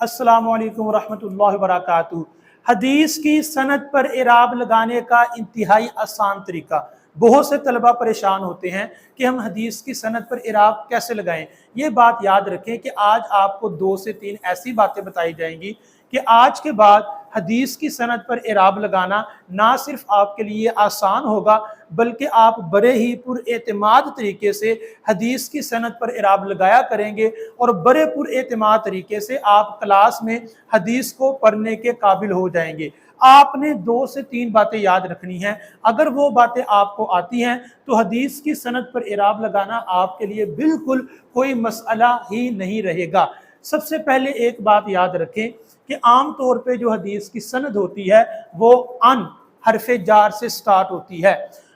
अस्सलामु अलैकुम रहमतुल्लाहि व बरकातुहू। हदीस की सनद पर इराब लगाने का इंतहाई आसान तरीका। बहुत से तलबा परेशान होते हैं कि हम हदीस की सनद पर इराब कैसे लगाएं। ये बात याद रखें कि आज आपको 2 से 3 ऐसी बातें बताई जाएंगी कि आज के बाद हदीस की सनद पर इराब लगाना ना सिर्फ आपके लिए आसान होगा, बल्कि आप बड़े ही पुरएतमाद तरीके से हदीस की सनद पर इराब लगाया करेंगे और बड़े पुरएतमाद तरीके से आप क्लास में हदीस को पढ़ने के काबिल हो जाएंगे। आपने 2 से 3 बातें याद रखनी हैं। अगर वो बातें आपको आती हैं तो हदीस की सनद पर इराब लगाना आपके लिए बिल्कुल कोई मसला ही नहीं रहेगा। सबसे पहले एक बात याद रखें कि आम तौर पे जो हदीस की सनद होती है वो अन हरफे जार से स्टार्ट होती है।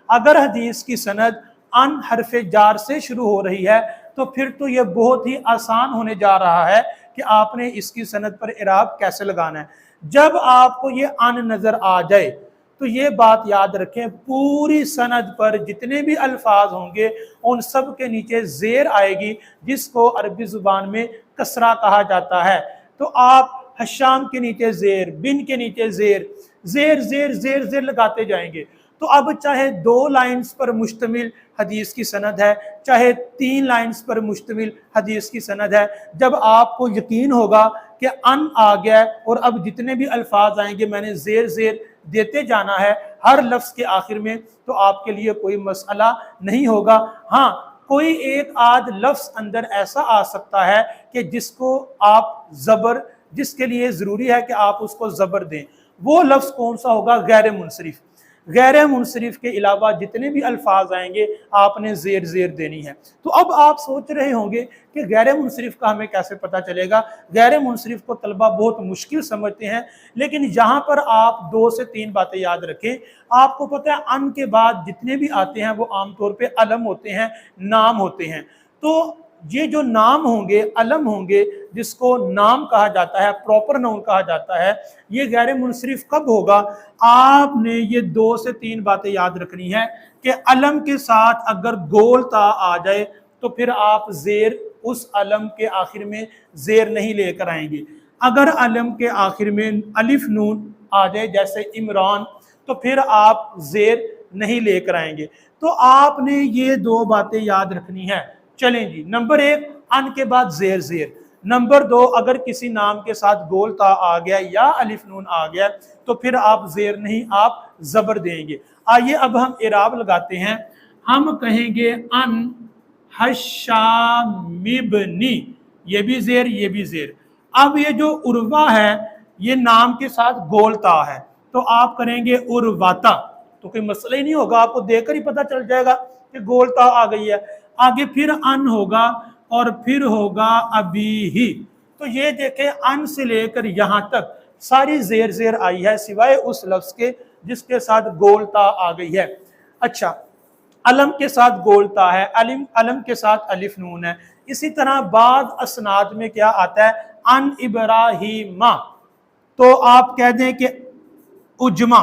अगर हदीस की सनद अन हरफे जार से शुरू हो रही है तो फिर तो ये बहुत ही आसान होने जा रहा है कि आपने इसकी सनद पर इराब कैसे लगाना है। जब आपको ये अन नजर आ जाए तो ये बात याद रखें, पूरी सनद पर जितने भी अल्फाज होंगे उन सब के नीचे जेर आएगी, जिसको अरबी जुबान में कसरा कहा जाता है। तो आप हशाम के नीचे जेर, बिन के नीचे जेर, जेर जेर जेर जेर लगाते जाएंगे। तो अब चाहे 2 लाइन्स पर मुश्तमिल हदीस की सनद है, चाहे 3 लाइन्स पर मुश्तमिल हदीस की सनद है, जब आपको यकीन होगा कि अन आ गया है और अब जितने भी अल्फाज आएंगे मैंने जेर जेर देते जाना है हर लफ्ज़ के आखिर में, तो आपके लिए कोई मसला नहीं होगा। हाँ, कोई एक आध लफ्ज़ अंदर ऐसा आ सकता है कि जिसको आप ज़बर, जिसके लिए ज़रूरी है कि आप उसको ज़बर दें। वो लफ्ज़ कौन सा होगा? गैर मुनसरिफ। गैर मुनसरिफ के अलावा जितने भी अल्फाज आएंगे आपने जेर जेर देनी है। तो अब आप सोच रहे होंगे कि गैर मुनसरिफ का हमें कैसे पता चलेगा। गैर मुनसरिफ को तलबा बहुत मुश्किल समझते हैं, लेकिन यहाँ पर आप 2 से 3 बातें याद रखें। आपको पता है अन के बाद जितने भी आते हैं वो आमतौर पर अलम होते हैं, नाम होते हैं। तो ये जो नाम होंगे, अलम होंगे, जिसको नाम कहा जाता है, प्रॉपर नाउन कहा जाता है, ये गैर मुनसरिफ कब होगा? आपने ये 2 से 3 बातें याद रखनी है कि अलम के साथ अगर गोल ता आ जाए तो फिर आप जेर उस अलम के आखिर में जेर नहीं लेकर आएंगे। अगर अलम के आखिर में अलिफ नून आ जाए जैसे इमरान, तो फिर आप जेर नहीं लेकर आएंगे। तो आपने ये 2 बातें याद रखनी है। चलें जी, नंबर 1 अन के बाद जेर जेर। नंबर 2 अगर किसी नाम के साथ गोल ता आ गया या अलिफ नून आ गया तो फिर आप जेर नहीं, आप जबर देंगे। आइए अब हम इराब लगाते हैं। हम कहेंगे अन हशामिबनी, ये भी जेर, ये भी जेर। अब ये जो उर्वा है ये नाम के साथ गोल ता है, तो आप करेंगे उर्वाता, तो कोई मसला ही नहीं होगा, आपको देखकर ही पता चल जाएगा कि गोल ता आ गई है। आगे फिर अन होगा और फिर होगा अभी ही। तो ये देखें अन से लेकर यहां तक सारी जेर जेर आई है सिवाय उस लफ्ज के जिसके साथ गोलता आ गई है। अच्छा, अलम के साथ गोलता है, अलम के साथ अलिफ नून है। इसी तरह बाद असनाद में क्या आता है? अन इब्राहिमा, तो आप कह दें कि उजमा।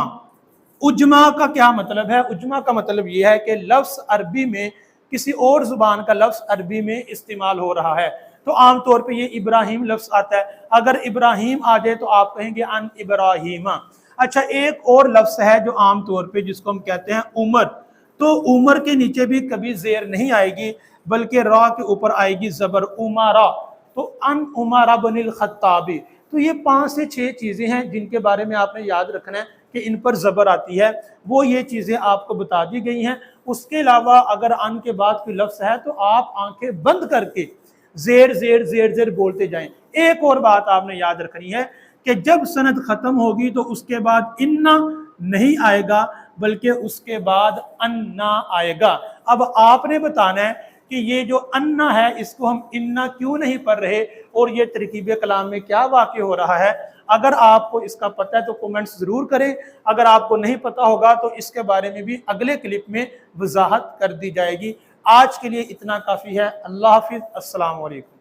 उजमा का क्या मतलब है? उजमा का मतलब यह है कि लफ्ज अरबी में किसी और जुबान का लफ्ज अरबी में इस्तेमाल हो रहा है। तो आमतौर पे ये इब्राहिम लफ्ज आता है। अगर इब्राहिम आ जाए तो आप कहेंगे अन इब्राहिमा। अच्छा, एक और लफ्ज है जो आमतौर पे जिसको हम कहते हैं उमर। तो उमर के नीचे भी कभी जेर नहीं आएगी, बल्कि रा के ऊपर आएगी जबर, उमारा। तो अन उमारा बनिल खत्ताबी। तो ये 5 से 6 चीजें हैं जिनके बारे में आपने याद रखना है कि इन पर जबर आती है। वो ये चीजें आपको बता दी गई हैं। उसके अलावा अगर अन के बाद कोई लफ्ज है तो आप आंखें बंद करके जेर जेर जेर जेर बोलते जाएं। एक और बात आपने याद रखनी है कि जब सनद खत्म होगी तो उसके बाद इन्ना नहीं आएगा, बल्कि उसके बाद अन्ना आएगा। अब आपने बताना है कि ये जो अन्ना है इसको हम इन्ना क्यों नहीं पढ़ रहे और ये तरकीब कलाम में क्या वाक़ई हो रहा है। अगर आपको इसका पता है तो कमेंट्स जरूर करें। अगर आपको नहीं पता होगा तो इसके बारे में भी अगले क्लिप में वजाहत कर दी जाएगी। आज के लिए इतना काफ़ी है। अल्लाह हाफिज़, अस्सलाम वालेकुम।